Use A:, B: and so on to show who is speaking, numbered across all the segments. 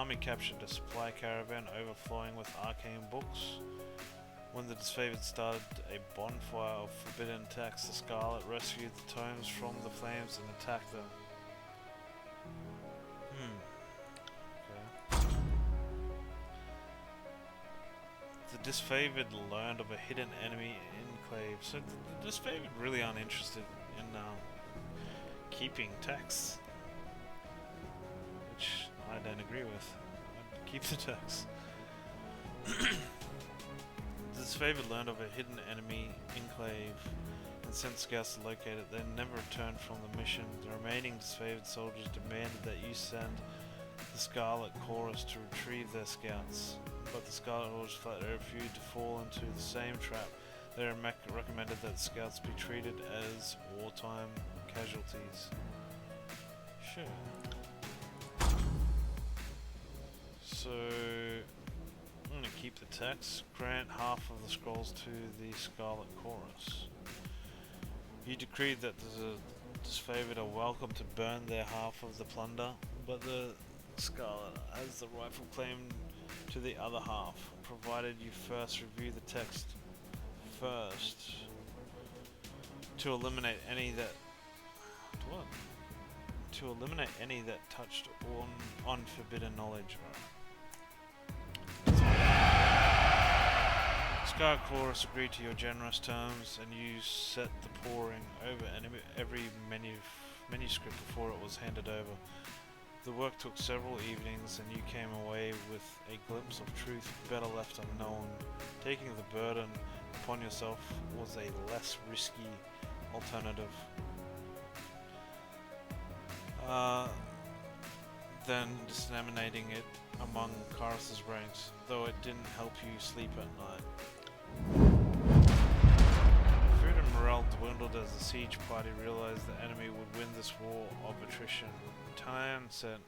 A: army captured a supply caravan overflowing with arcane books. When the disfavored started a bonfire of forbidden texts, the Scarlet rescued the tomes from the flames and attacked them. Okay. The disfavored learned of a hidden enemy enclave. So the disfavored really aren't interested in keeping texts, which I don't agree with. I'd keep the texts. The disfavored learned of a hidden enemy enclave and sent scouts to locate it. They never returned from the mission. The remaining disfavored soldiers demanded that you send the Scarlet Chorus to retrieve their scouts, but the Scarlet Horse flatly refused to fall into the same trap. They recommended that scouts be treated as wartime casualties. Sure. So I'm going to keep the text. Grant half of the scrolls to the Scarlet Chorus. You decreed that the disfavored are welcome to burn their half of the plunder, but the Scarlet has the rightful claim to the other half, provided you first review the text first to eliminate any that touched on forbidden knowledge. Scar Chorus agreed to your generous terms, and you set the poring over every manuscript before it was handed over. The work took several evenings, and you came away with a glimpse of truth better left unknown. Taking the burden upon yourself was a less risky alternative than disseminating it among Karis's ranks, though it didn't help you sleep at night. Food and morale dwindled as the siege party realized the enemy would win this war of attrition. Tyranny sent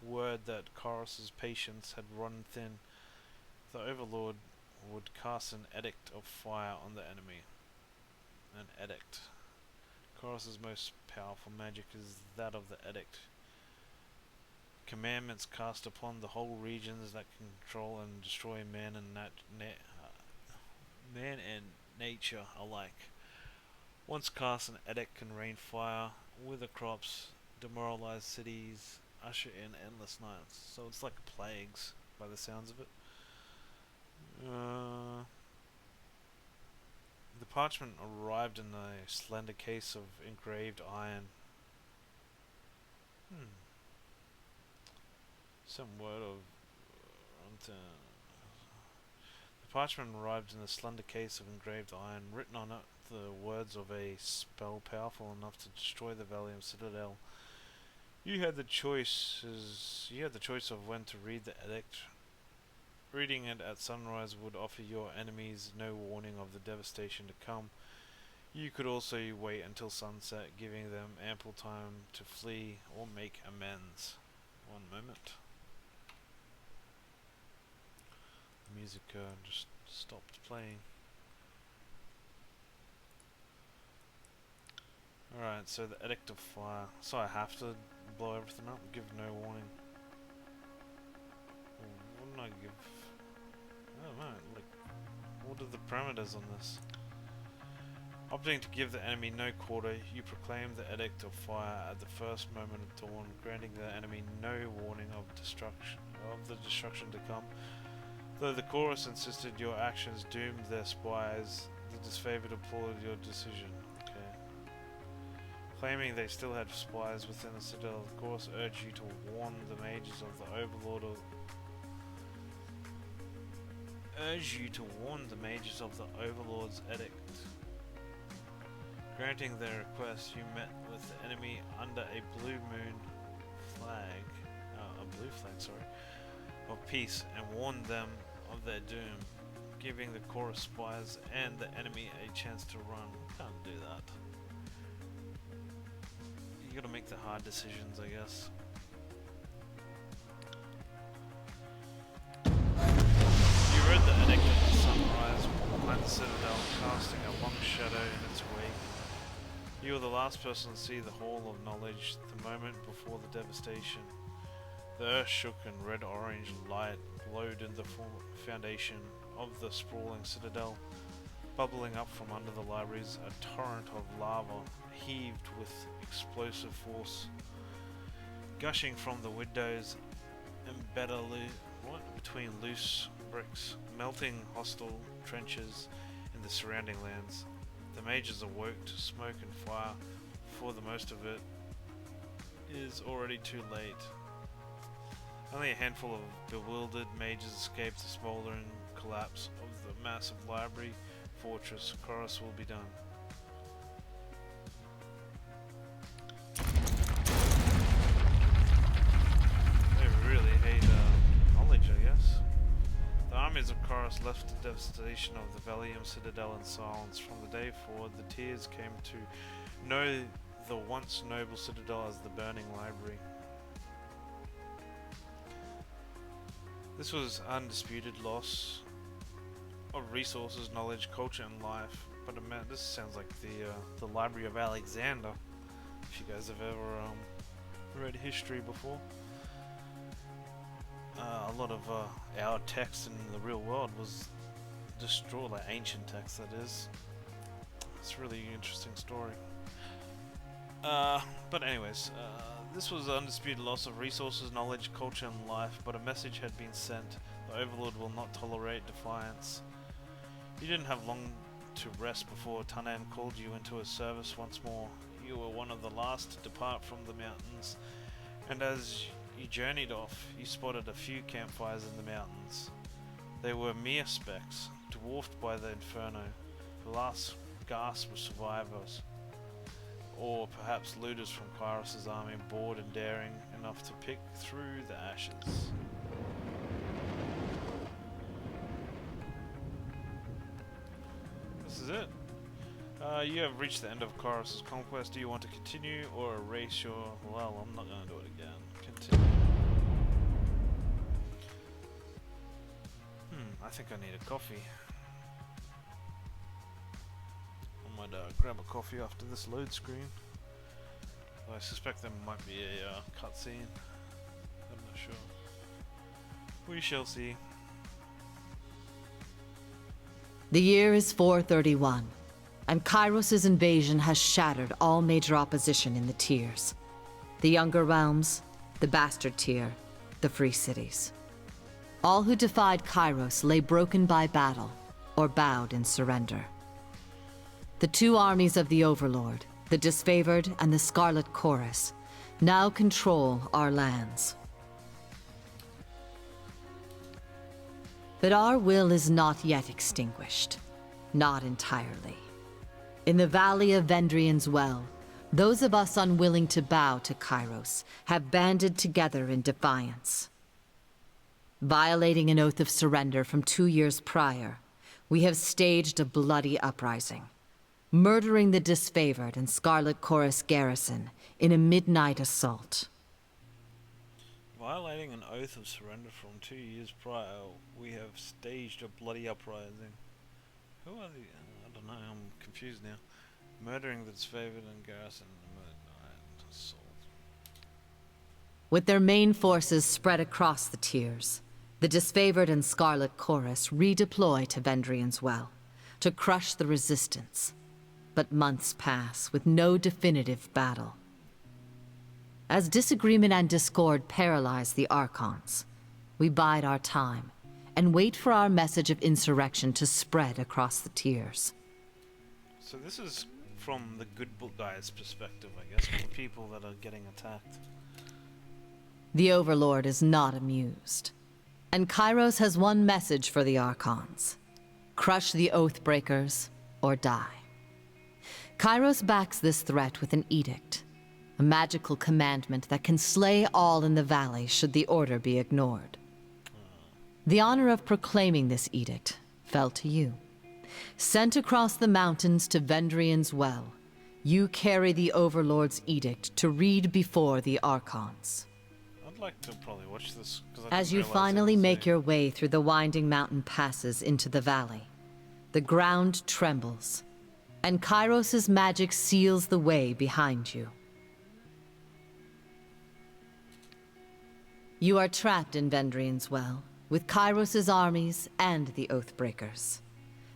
A: word that Karis's patience had run thin. The Overlord would cast an edict of fire on the enemy. An edict. Karis's most powerful magic is that of the edict. Commandments cast upon the whole regions that can control and destroy man and nature alike. Once cast, an edict can rain fire, wither crops, demoralize cities, usher in endless nights. So it's like plagues, by the sounds of it. The parchment arrived in a slender case of engraved iron. Some word of... the parchment arrived in a slender case of engraved iron. Written on it the words of a spell powerful enough to destroy the Valium Citadel. You had the choice of when to read the edict. Reading it at sunrise would offer your enemies no warning of the devastation to come. You could also wait until sunset, giving them ample time to flee or make amends. One moment. The music just stopped playing. Alright, so the Edict of Fire. So I have to blow everything up, give no warning. What did I give? I don't know, like, what are the parameters on this? Opting to give the enemy no quarter, you proclaim the Edict of Fire at the first moment of dawn, granting the enemy no warning of the destruction to come. Though the chorus insisted your actions doomed their spies, the disfavored applauded your decision. Okay. Claiming they still had spies within the citadel, the chorus urged you to warn the mages of the Overlord's edict. Granting their request, you met with the enemy under a blue flag, of peace, and warned them of their doom, giving the chorus spies and the enemy a chance to run. Can't do that. You gotta make the hard decisions, I guess. You read the edict at the sunrise behind the citadel, casting a long shadow in its wake. You were the last person to see the Hall of Knowledge the moment before the devastation. The earth shook and red-orange light glowed in the foundation of the sprawling citadel. Bubbling up from under the libraries, a torrent of lava heaved with explosive force, gushing from the windows embedded between loose bricks, melting hostile trenches in the surrounding lands. The mages awoke to smoke and fire, for the most of it is already too late. Only a handful of bewildered mages escaped the smoldering collapse of the massive library fortress. Chorus will be done. They really hate knowledge, I guess. The armies of Chorus left the devastation of the Valium Citadel in silence. From the day forward, the Tears came to know the once noble citadel as the Burning Library. This was undisputed loss of resources, knowledge, culture, and life. But this sounds like the Library of Alexander. If you guys have ever read history before, a lot of our text in the real world was destroyed, like ancient text that is. It's a really interesting story. But anyways, this was an undisputed loss of resources, knowledge, culture, and life, but a message had been sent. The Overlord will not tolerate defiance. You didn't have long to rest before Tanan called you into his service once more. You were one of the last to depart from the mountains, and as you journeyed off, you spotted a few campfires in the mountains. They were mere specks, dwarfed by the inferno, the last gasp of survivors. Or perhaps looters from Kairos' army, bored and daring enough to pick through the ashes. This is it. You have reached the end of Kairos' conquest. Do you want to continue or erase your... Well, I'm not going to do it again. Continue. I think I need a coffee. I might grab a coffee after this load screen. I suspect there might be a cutscene. I'm not sure. We shall see.
B: The year is 431, and Kairos' invasion has shattered all major opposition in the tiers. The Younger Realms, the Bastard Tier, the Free Cities. All who defied Kairos lay broken by battle, or bowed in surrender. The two armies of the Overlord, the Disfavored and the Scarlet Chorus, now control our lands. But our will is not yet extinguished. Not entirely. In the Valley of Vendrian's Well, those of us unwilling to bow to Kairos have banded together in defiance. Violating an oath of surrender from 2 years prior, we have staged a bloody uprising, murdering the Disfavored and Scarlet Chorus garrison in a midnight assault.
A: Violating an oath of surrender from 2 years prior, we have staged a bloody uprising. Who are the... I don't know, I'm confused now. Murdering the Disfavored and garrison in a midnight assault.
B: With their main forces spread across the tiers, the Disfavored and Scarlet Chorus redeploy to Vendrian's Well to crush the resistance. But months pass with no definitive battle. As disagreement and discord paralyze the Archons, we bide our time and wait for our message of insurrection to spread across the tiers.
A: So this is from the good book guy's perspective, I guess, from the people that are getting attacked.
B: The Overlord is not amused, and Kairos has one message for the Archons: crush the Oathbreakers or die. Kairos backs this threat with an edict, a magical commandment that can slay all in the valley should the order be ignored. The honor of proclaiming this edict fell to you. Sent across the mountains to Vendrian's Well, you carry the Overlord's edict to read before the Archons.
A: I'd like to probably watch this.
B: As you finally make your way through the winding mountain passes into the valley, the ground trembles, and Kairos' magic seals the way behind you. You are trapped in Vendrian's Well, with Kairos' armies and the Oathbreakers.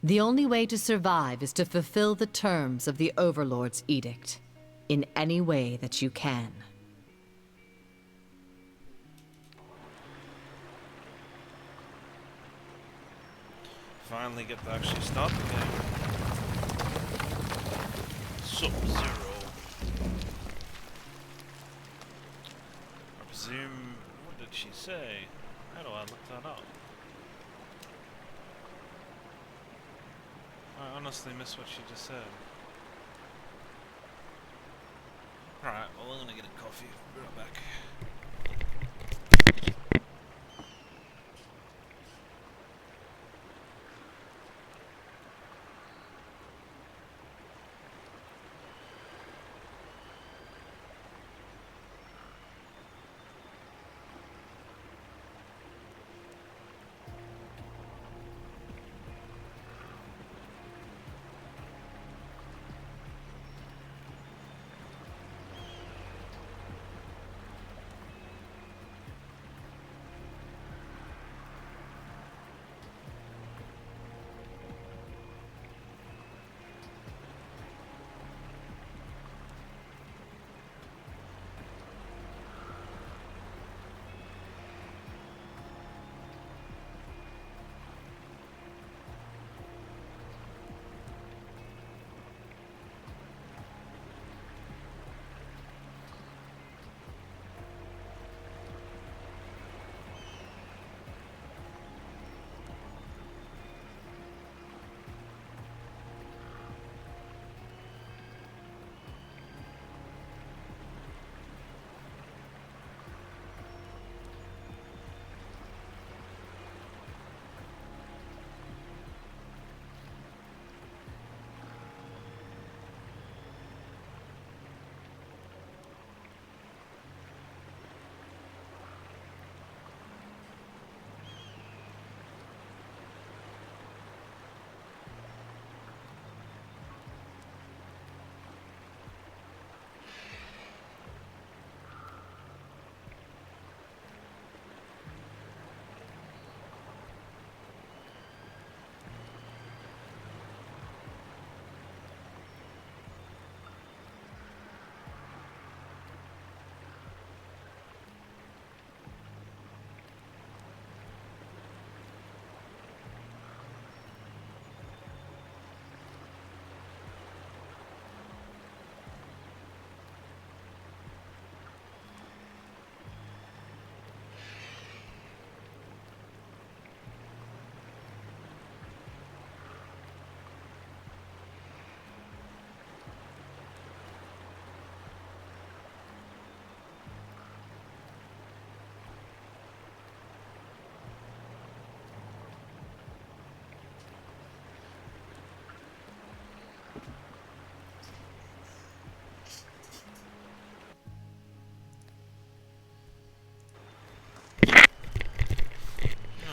B: The only way to survive is to fulfill the terms of the Overlord's edict, in any way that you can.
A: Finally get to actually start the game. Sub-Zero. I presume... what did she say? How do I look that up? I honestly missed what she just said. Alright, well I'm gonna get a coffee. Be right back.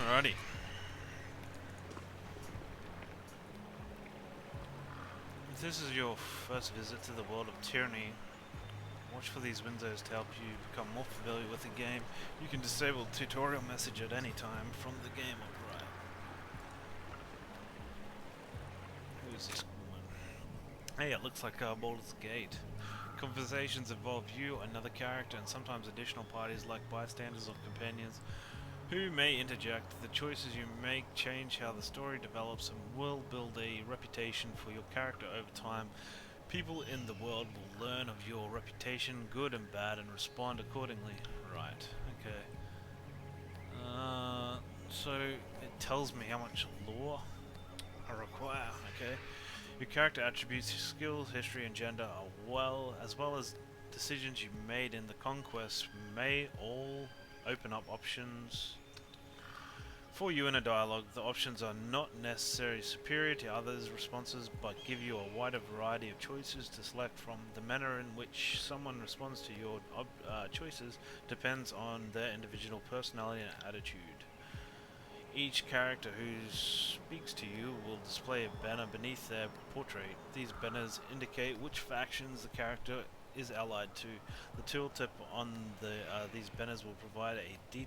A: Alrighty. If this is your first visit to the world of Tyranny, watch for these windows to help you become more familiar with the game. You can disable the tutorial message at any time from the game on the right. Who is this woman? Hey, it looks like Baldur's Gate. Conversations involve you, another character, and sometimes additional parties like bystanders or companions who may interject. The choices you make change how the story develops and will build a reputation for your character over time. People in the world will learn of your reputation, good and bad, and respond accordingly. Right, okay. So it tells me how much lore I require, okay? Your character attributes, skills, history, and gender as well as decisions you made in the conquest may all open up options for you in a dialogue. The options are not necessarily superior to others' responses, but give you a wider variety of choices to select from. The manner in which someone responds to your choices depends on their individual personality and attitude. Each character who speaks to you will display a banner beneath their portrait. These banners indicate which factions the character is allied to. The tooltip on these banners will provide a detailed